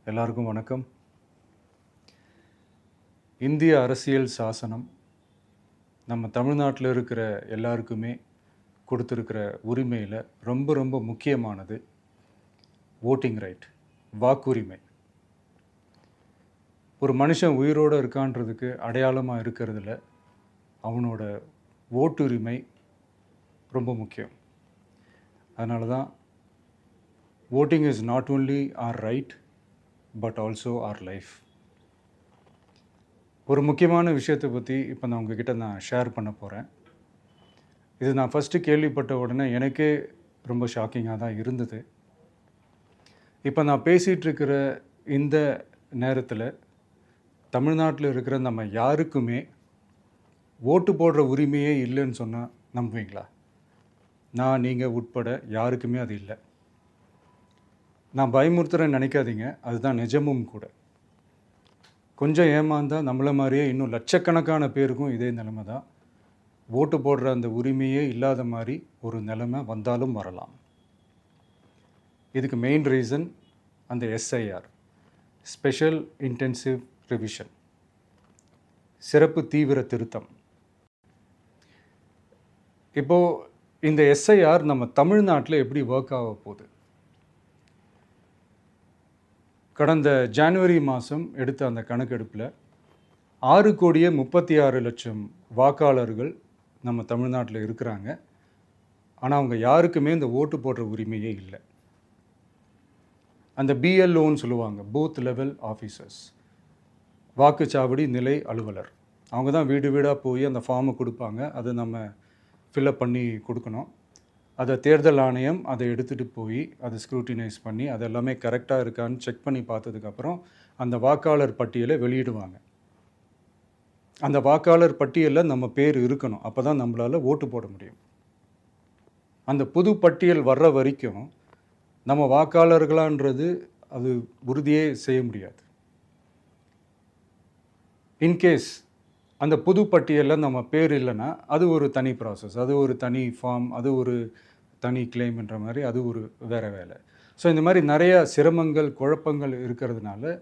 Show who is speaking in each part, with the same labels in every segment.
Speaker 1: எல்லாருக்கும் வணக்கம். இந்திய அரசியல் சாசனம் நம்ம தமிழ்நாட்டில் இருக்கிற எல்லாருக்குமே கொடுத்துருக்கிற உரிமையில் ரொம்ப ரொம்ப முக்கியமானது ஓட்டிங் ரைட், வாக்குரிமை. ஒரு மனுஷன் உயிரோடு இருக்கான்றதுக்கு அடையாளமாக இருக்கிறதுல அவனோட ஓட்டுரிமை ரொம்ப முக்கியம். அதனால தான் voting is not only our right but also our life. ஒரு முக்கியமான விஷயத்தை பற்றி இப்போ நான் உங்ககிட்ட ஷேர் பண்ண போகிறேன். இது நான் ஃபஸ்ட்டு கேள்விப்பட்ட உடனே எனக்கே ரொம்ப ஷாக்கிங்காக தான் இருந்தது. இப்போ நான் பேசிகிட்டு இருக்கிற இந்த நேரத்தில் தமிழ்நாட்டில் இருக்கிற நம்ம யாருக்குமே ஓட்டு போடுற உரிமையே இல்லைன்னு சொன்னால் நம்புவீங்களா? நான் நீங்கள் உட்பட யாருக்குமே அது இல்லை. நான் பயமுறுத்துறேன்னு நினைக்காதீங்க, அதுதான் நிஜமும் கூட. கொஞ்சம் ஏமாந்தால் நம்மளை மாதிரியே இன்னும் லட்சக்கணக்கான பேருக்கும் இதே நிலைமை தான். ஓட்டு போடுற அந்த உரிமையே இல்லாத மாதிரி ஒரு நிலைமை வந்தாலும் வரலாம். இதுக்கு மெயின் ரீசன் அந்த எஸ்ஐஆர், ஸ்பெஷல் இன்டென்சிவ் ரிவிஷன், சிறப்பு தீவிர திருத்தம். இப்போது இந்த எஸ்ஐஆர் நம்ம தமிழ்நாட்டில் எப்படி ஒர்க் ஆக போகுது? கடந்த ஜனவரி மாதம் எடுத்த அந்த கணக்கெடுப்பில் 6,36,00,000 வாக்காளர்கள் நம்ம தமிழ்நாட்டில் இருக்கிறாங்க. ஆனால் அவங்க யாருக்குமே இந்த ஓட்டு போடுற உரிமையே இல்லை. அந்த பிஎல்ஓன்னு சொல்லுவாங்க, பூத் லெவல் ஆஃபீஸர்ஸ், வாக்குச்சாவடி நிலை அலுவலர். அவங்க தான் வீடு வீடாக போய் அந்த ஃபார்மை கொடுப்பாங்க. அதை நம்ம ஃபில்அப் பண்ணி கொடுக்கணும். அதை தேர்தல் ஆணையம் அதை எடுத்துகிட்டு போய் அதை ஸ்க்ரூட்டினைஸ் பண்ணி அது எல்லாமே கரெக்டாக இருக்கான்னு செக் பண்ணி பார்த்ததுக்கப்புறம் அந்த வாக்காளர் பட்டியலை வெளியிடுவாங்க. அந்த வாக்காளர் பட்டியலில் நம்ம பேர் இருக்கணும், அப்போ தான் நம்மளால் ஓட்டு போட முடியும். அந்த புது பட்டியல் வர்ற வரைக்கும் நம்ம வாக்காளர்களான்றது அது உறுதியே செய்ய முடியாது. இன்கேஸ் அந்த புது பட்டியலில் நம்ம பேர் இல்லைன்னா அது ஒரு தனி ப்ராசஸ், அது ஒரு தனி ஃபார்ம், அது ஒரு தனி கிளைம்ன்ற மாதிரி அது ஒரு வேறு வேலை. ஸோ இந்த மாதிரி நிறைய சிரமங்கள் குழப்பங்கள் இருக்கிறதுனால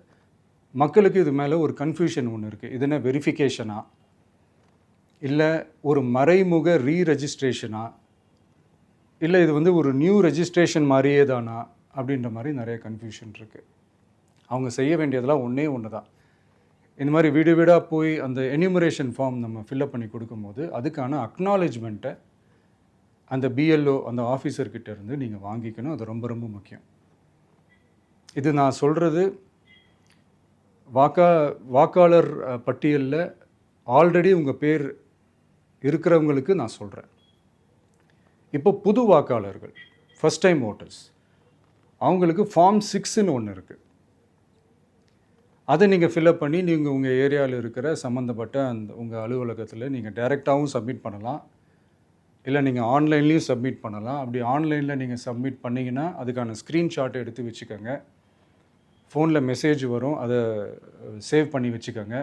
Speaker 1: மக்களுக்கு இது மேலே ஒரு கன்ஃபியூஷன் ஒன்று இருக்குது. இது என்ன வெரிஃபிகேஷனா இல்லை ஒரு மறைமுக ரீரெஜிஸ்ட்ரேஷனா இல்லை இது ஒரு நியூ ரெஜிஸ்ட்ரேஷன் மாதிரியே தானா அப்படின்ற மாதிரி நிறைய கன்ஃபியூஷன் இருக்குது. அவங்க செய்ய வேண்டியதெல்லாம் ஒன்றே ஒன்று தான். இந்த மாதிரி வீடு வீடாக போய் அந்த என்யூமரேஷன் ஃபார்ம் நம்ம ஃபில்அப் பண்ணி கொடுக்கும்போது அதுக்கான அக்னாலேஜ்மெண்ட்டை அந்த பிஎல்ஓ அந்த ஆஃபீஸர்கிட்ட இருந்து நீங்கள் வாங்கிக்கணும். அது ரொம்ப ரொம்ப முக்கியம். இது நான் சொல்கிறது வாக்காளர் பட்டியலில் ஆல்ரெடி உங்கள் பேர் இருக்கிறவங்களுக்கு நான் சொல்கிறேன். இப்போ புது வாக்காளர்கள், ஃபஸ்ட் டைம் ஓட்டர்ஸ், அவங்களுக்கு ஃபார்ம் 6ன்னு ஒன்று இருக்குது. அதை நீங்கள் ஃபில்அப் பண்ணி நீங்கள் உங்கள் ஏரியாவில் இருக்கிற சம்மந்தப்பட்ட அந்த உங்கள் அலுவலகத்தில் நீங்கள் டைரெக்டாகவும் சப்மிட் பண்ணலாம், இல்லை நீங்கள் ஆன்லைன்லேயும் சப்மிட் பண்ணலாம். அப்படி ஆன்லைனில் நீங்கள் சப்மிட் பண்ணிங்கன்னா அதுக்கான ஸ்க்ரீன்ஷாட்டை எடுத்து வச்சுக்கோங்க. ஃபோனில் மெசேஜ் வரும், அதை சேவ் பண்ணி வச்சுக்கோங்க.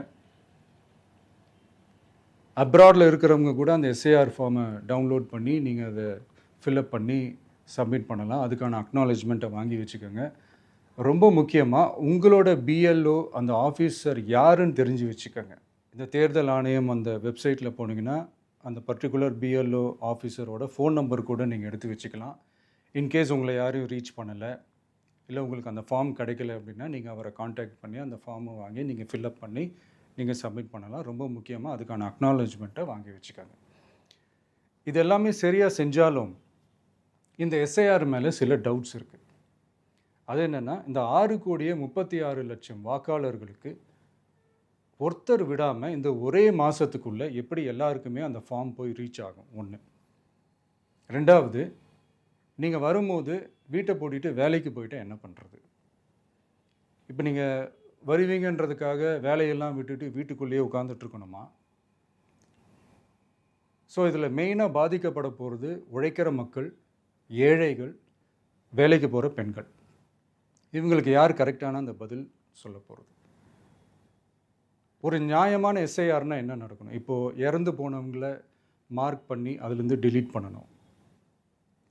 Speaker 1: அப்ராடில் இருக்கிறவங்க கூட அந்த எஸ்ஏஆர் ஃபார்மை டவுன்லோட் பண்ணி நீங்கள் அதை ஃபில்அப் பண்ணி சப்மிட் பண்ணலாம். அதுக்கான அக்னாலேஜ்மெண்ட்டை வாங்கி வச்சுக்கோங்க. ரொம்ப முக்கியமாக உங்களோட பிஎல்ஓ அந்த ஆஃபீஸர் யாருன்னு தெரிஞ்சு வச்சுக்கோங்க. இந்த தேர்தல் ஆணையம் அந்த வெப்சைட்டில் போனீங்கன்னா அந்த பர்டிகுலர் பிஎல்ஓ ஆஃபீஸரோட ஃபோன் நம்பர் கூட நீங்கள் எடுத்து வச்சுக்கலாம். இன்கேஸ் உங்களை யாரையும் ரீச் பண்ணலை இல்லை உங்களுக்கு அந்த ஃபார்ம் கிடைக்கல அப்படின்னா நீங்கள் அவரை காண்டாக்ட் பண்ணி அந்த ஃபார்மை வாங்கி நீங்கள் ஃபில்அப் பண்ணி நீங்கள் சப்மிட் பண்ணலாம். ரொம்ப முக்கியமாக அதுக்கான அக்னாலேஜ்மெண்ட்டை வாங்கி வச்சுக்கோங்க. இது எல்லாமே சரியாக செஞ்சாலும் இந்த எஸ்ஐஆர் மேலே சில டவுட்ஸ் இருக்குது. அது என்னென்னா, இந்த 6,36,00,000 வாக்காளர்களுக்கு ஒருத்தர் விடாமல் இந்த ஒரே மாதத்துக்குள்ளே எப்படி எல்லாருக்குமே அந்த ஃபார்ம் போய் ரீச் ஆகும்? ஒன்று. ரெண்டாவது, நீங்கள் வரும்போது வீட்டை பூட்டிட்டு வேலைக்கு போயிட்டு என்ன பண்ணுறது? இப்போ நீங்கள் வருவீங்கன்றதுக்காக வேலையெல்லாம் விட்டுட்டு வீட்டுக்குள்ளேயே உட்காந்துட்ருக்கணுமா? ஸோ இதில் மெயினாக பாதிக்கப்பட போகிறது உழைக்கிற மக்கள், ஏழைகள், வேலைக்கு போகிற பெண்கள். இவங்களுக்கு யார் கரெக்டான அந்த பதில் சொல்ல போகிறது? ஒரு நியாயமான எஸ்ஐஆர்னால் என்ன நடக்கணும்? இப்போது இறந்து போனவங்கள மார்க் பண்ணி அதுலேருந்து டிலீட் பண்ணணும்.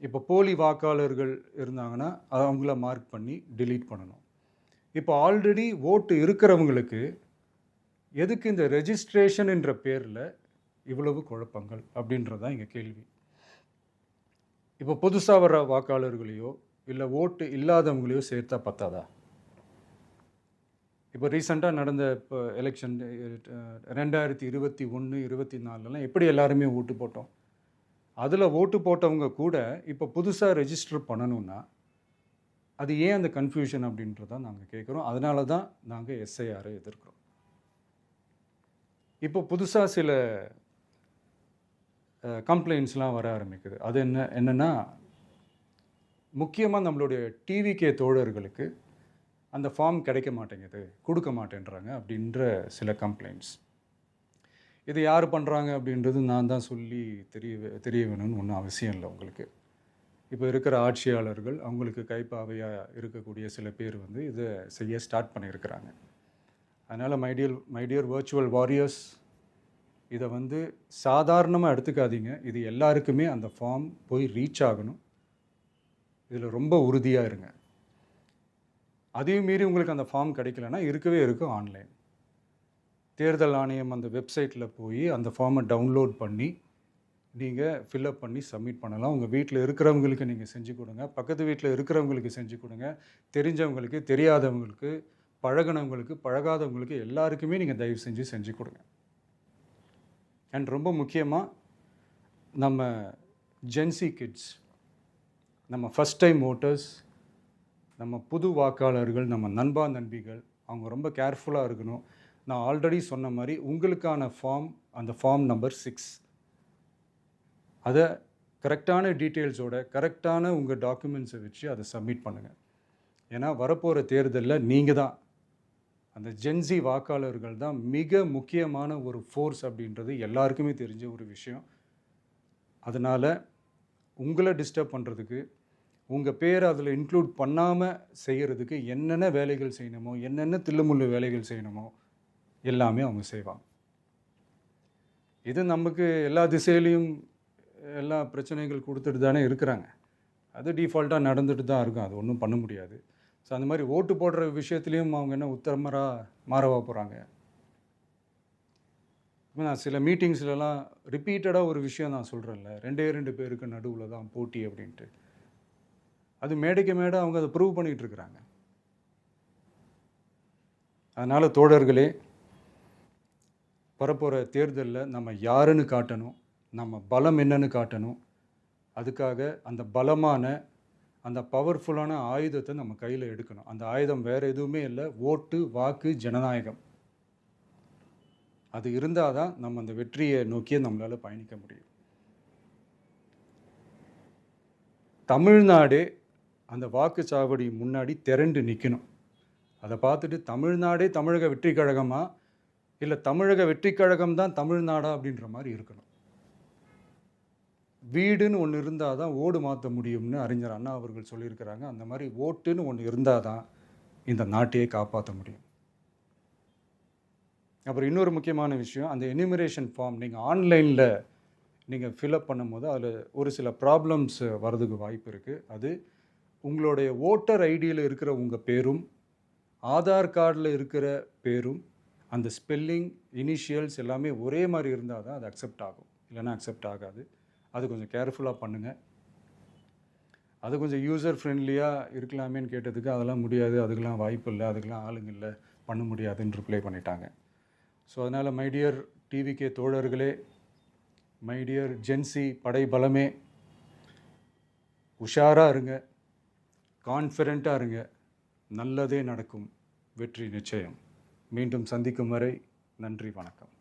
Speaker 1: இப்போ போலி வாக்காளர்கள் இருந்தாங்கன்னா அவங்கள மார்க் பண்ணி டிலீட் பண்ணணும். இப்போ ஆல்ரெடி ஓட்டு இருக்கிறவங்களுக்கு எதுக்கு இந்த ரெஜிஸ்ட்ரேஷன் என்ற பேரில் இவ்வளவு குழப்பங்கள் அப்படின்றது தான் இங்கே கேள்வி. இப்போ புதுசாக வர வாக்காளர்களையோ இல்லை ஓட்டு இல்லாதவங்களையோ சேர்த்தா பத்தாதா? இப்போ ரீசெண்டாக நடந்த இப்போ எலெக்ஷன் 2021, 24 எப்படி எல்லாருமே ஓட்டு போட்டோம்? அதில் ஓட்டு போட்டவங்க கூட இப்போ புதுசாக ரெஜிஸ்டர் பண்ணணும்னா அது ஏன் அந்த கன்ஃபியூஷன் அப்படின்றத நாங்கள் கேட்குறோம். அதனால தான் நாங்கள் எஸ்ஐஆரை எதிர்க்கிறோம். இப்போ புதுசாக சில கம்ப்ளைண்ட்ஸ்லாம் வர ஆரம்பிக்குது. அது என்னென்னா முக்கியமாக நம்மளுடைய டிவிகே தோழர்களுக்கு அந்த ஃபார்ம் கிடைக்க மாட்டேங்குது, கொடுக்க மாட்டேன்றாங்க அப்படின்ற சில கம்ப்ளைண்ட்ஸ். இது யார் பண்ணுறாங்க அப்படின்றது நான் தான் சொல்லி தெரிய வேணும்னு ஒன்றும் அவசியம் இல்லை உங்களுக்கு. இப்போ இருக்கிற ஆட்சியாளர்கள் அவங்களுக்கு கைப்பாவையாக இருக்கக்கூடிய சில பேர் வந்து இதை செய்ய ஸ்டார்ட் பண்ணியிருக்கிறாங்க. அதனால் மைடியர் வர்ச்சுவல் வாரியர்ஸ், இதை வந்து சாதாரணமாக எடுத்துக்காதீங்க. இது எல்லாருக்குமே அந்த ஃபார்ம் போய் ரீச் ஆகணும். இதில் ரொம்ப உறுதியாக இருங்க. அதையும் மீறி உங்களுக்கு அந்த ஃபார்ம் கிடைக்கலன்னா இருக்கவே இருக்கும் ஆன்லைன். தேர்தல் ஆணையம் அந்த வெப்சைட்டில் போய் அந்த ஃபார்மை டவுன்லோட் பண்ணி நீங்கள் ஃபில்அப் பண்ணி சப்மிட் பண்ணலாம். உங்கள் வீட்டில் இருக்கிறவங்களுக்கு நீங்கள் செஞ்சு கொடுங்க, பக்கத்து வீட்டில் இருக்கிறவங்களுக்கு செஞ்சு கொடுங்க, தெரிஞ்சவங்களுக்கு, தெரியாதவங்களுக்கு, பழகினவங்களுக்கு, பழகாதவங்களுக்கு எல்லாருக்குமே நீங்கள் தயவு செஞ்சு கொடுங்க. அண்ட் ரொம்ப முக்கியமாக நம்ம ஜென்சி கிட்ஸ், நம்ம ஃபஸ்ட் டைம் ஓட்டர்ஸ், நம்ம புது வாக்காளர்கள், நம்ம நண்பா நண்பிகள், அவங்க ரொம்ப கேர்ஃபுல்லாக இருக்கணும். நான் ஆல்ரெடி சொன்ன மாதிரி உங்களுக்கான ஃபார்ம், அந்த ஃபார்ம் நம்பர் 6, அதை கரெக்டான டீட்டெயில்ஸோட கரெக்டான உங்கள் டாக்குமெண்ட்ஸை வச்சு அதை சப்மிட் பண்ணுங்கள். ஏன்னா வரப்போகிற தேர்தலில் நீங்கள் தான், அந்த ஜென்சி வாக்காளர்கள் தான் மிக முக்கியமான ஒரு ஃபோர்ஸ் அப்படின்றது எல்லாருக்குமே தெரிஞ்ச ஒரு விஷயம். அதனால் உங்களை டிஸ்டர்ப் பண்ணுறதுக்கு, உங்கள் பேரை அதில் இன்க்ளூட் பண்ணாமல் செய்கிறதுக்கு என்னென்ன வேலைகள் செய்யணுமோ, என்னென்ன தில்லுமுள்ளு வேலைகள் செய்யணுமோ எல்லாமே அவங்க செய்வாங்க. இது நமக்கு எல்லா திசையிலையும் எல்லா பிரச்சனைகள் கொடுத்துட்டு தானே இருக்கிறாங்க. அது டிஃபால்ட்டாக நடந்துட்டு தான் இருக்கும். அது ஒன்றும் பண்ண முடியாது. ஸோ அந்த மாதிரி ஓட்டு போடுற விஷயத்துலேயும் அவங்க என்ன உத்தரமராக மாறவா போகிறாங்க? இப்போ நான் சில மீட்டிங்ஸ்லலாம் ரிப்பீட்டடாக ஒரு விஷயம் நான் சொல்கிறேன்ல, 2 பேருக்கு நடுவில் தான் போட்டி அப்படின்ட்டு. அது மேடைக்கு மேடை அவங்க அதை ப்ரூவ் பண்ணிகிட்டு இருக்கிறாங்க. அதனால் தோழர்களே, வரப்போகிற தேர்தலில் நம்ம யாருன்னு காட்டணும், நம்ம பலம் என்னன்னு காட்டணும். அதுக்காக அந்த பலமான, அந்த பவர்ஃபுல்லான ஆயுதத்தை நம்ம கையில் எடுக்கணும். அந்த ஆயுதம் வேறு எதுவுமே இல்லை, ஓட்டு, வாக்கு, ஜனநாயகம். அது இருந்தால் தான் நம்ம அந்த வெற்றியை நோக்கியே நம்மளால் பயணிக்க முடியும். தமிழ்நாடே அந்த வாக்குச்சாவடி முன்னாடி திரண்டு நிற்கணும். அதை பார்த்துட்டு தமிழ்நாடே தமிழக வெற்றி கழகமா, இல்லை தமிழக வெற்றி கழகம் தான் தமிழ்நாடா அப்படின்ற மாதிரி இருக்கணும். வீடுன்னு ஒன்று இருந்தால் தான் ஓடு மாற்ற முடியும்னு அறிஞர் அண்ணா அவர்கள் சொல்லியிருக்கிறாங்க. அந்த மாதிரி ஓட்டுன்னு ஒன்று இருந்தால் தான் இந்த நாட்டையே காப்பாற்ற முடியும். அப்புறம் இன்னொரு முக்கியமான விஷயம், அந்த எனிமரேஷன் ஃபார்ம் நீங்கள் ஆன்லைனில் நீங்கள் ஃபில்அப் பண்ணும்போது அதில் ஒரு சில ப்ராப்ளம்ஸ் வர்றதுக்கு வாய்ப்பு இருக்குது. அது உங்களுடைய ஓட்டர் ஐடியில் இருக்கிற உங்கள் பேரும், ஆதார் கார்டில் இருக்கிற பேரும், அந்த ஸ்பெல்லிங், இனிஷியல்ஸ் எல்லாமே ஒரே மாதிரி இருந்தால் தான் அது அக்செப்ட் ஆகும், இல்லைன்னா அக்செப்ட் ஆகாது. அது கொஞ்சம் கேர்ஃபுல்லாக பண்ணுங்கள். அது கொஞ்சம் யூசர் ஃப்ரெண்ட்லியாக இருக்கலாமேன்னு கேட்டதுக்கு அதெல்லாம் முடியாது, அதுக்கெலாம் வாய்ப்பு இல்லை, அதுக்கெலாம் ஆளுங்க இல்லை, பண்ண முடியாதுன்னு ரிப்ளை பண்ணிட்டாங்க. ஸோ அதனால் மைடியர் டிவிகே தோழர்களே, மைடியர் ஜென்சி படை பலமே, உஷாராக இருங்க, கான்ஃபிடெண்ட்டாக இருங்க. நல்லதே நடக்கும். வெற்றி நிச்சயம். மீண்டும் சந்திக்கும் வரை நன்றி, வணக்கம்.